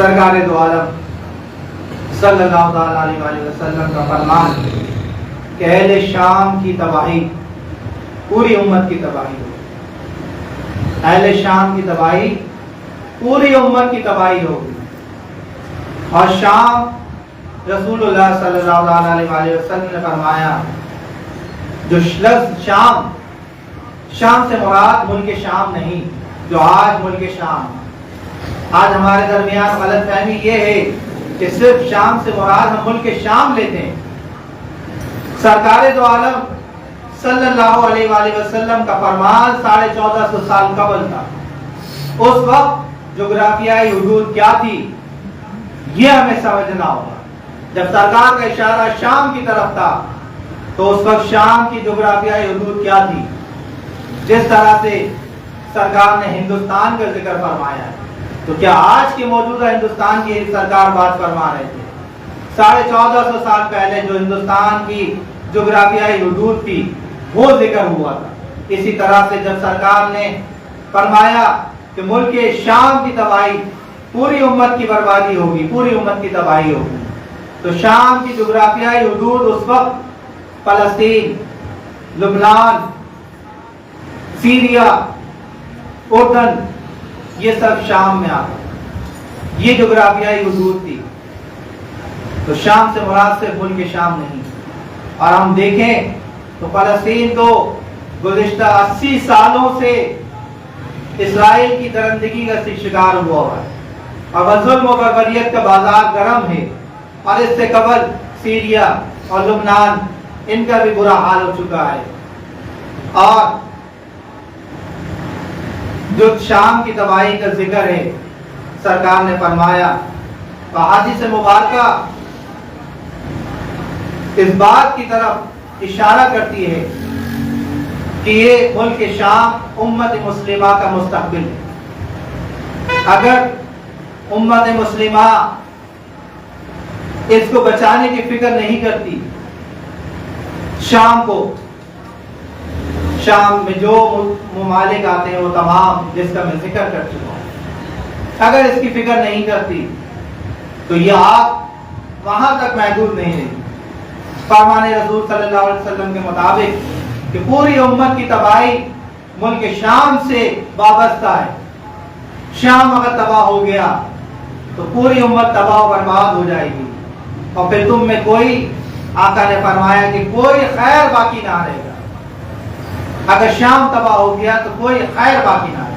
سرکار دو عالم صلی اللہ علیہ وسلم کا فرمان کہ اہل شام کی تباہی پوری امت کی تباہی ہوگی. اہل شام کی تباہی پوری امت کی تباہی ہوگی. اور شام رسول اللہ صلی اللہ علیہ وسلم نے فرمایا جو لفظ شام سے مراد ملک شام نہیں جو آج ملک شام. آج ہمارے درمیان غلط فہمی یہ ہے کہ صرف شام سے مراد ہم ملک شام لیتے ہیں. سرکار دو عالم صلی اللہ علیہ وآلہ وسلم کا فرمان 1450 سال قبل تھا. اس وقت جغرافیائی حدود کیا تھی یہ ہمیں سمجھنا ہوگا. جب سرکار کا اشارہ شام کی طرف تھا تو اس وقت شام کی جغرافیائی حدود کیا تھی. جس طرح سے سرکار نے ہندوستان کا ذکر فرمایا ہے تو کیا آج کے موجودہ ہندوستان کی سرکار بات فرما رہے تھے؟ 1450 سال پہلے جو ہندوستان کی جغرافیائی حدود تھی وہ ذکر ہوا تھا. اسی طرح سے جب سرکار نے فرمایا کہ ملک شام کی تباہی پوری امت کی بربادی ہوگی پوری امت کی تباہی ہوگی تو شام کی جغرافیائی حدود اس وقت فلسطین، لبنان، سیریا، اردن یہ سب شام میں آتا. یہ جغرافیائی حدود تھی. تو شام سے مراد صرف ملک شام نہیں. اور ہم دیکھیں تو فلسطین تو گزشتہ 80 سالوں سے اسرائیل کی درندگی کا شکار ہوا ہے اور ظلم و بربریت کا بازار گرم ہے. اور اس سے قبل سیریا اور لبنان ان کا بھی برا حال ہو چکا ہے. اور جو شام کی تباہی کا ذکر ہے سرکار نے فرمایا احادیث مبارکہ اس بات کی طرف اشارہ کرتی ہے کہ یہ ملک شام امت مسلمہ کا مستقبل ہے. اگر امت مسلمہ اس کو بچانے کی فکر نہیں کرتی شام میں جو ممالک آتے ہیں وہ تمام جس کا میں ذکر کر چکا ہوں اگر اس کی فکر نہیں کرتی تو یہ آگ وہاں تک محدود نہیں رہی. فرمان رسول صلی اللہ علیہ وسلم کے مطابق کہ پوری امت کی تباہی ملک شام سے وابستہ ہے. شام اگر تباہ ہو گیا تو پوری امت تباہ و برباد ہو جائے گی اور پھر تم میں کوئی آقا نے فرمایا کہ کوئی خیر باقی نہ رہے گا. اگر شام تباہ ہو گیا تو کوئی خیر باقی نہ رہے گا.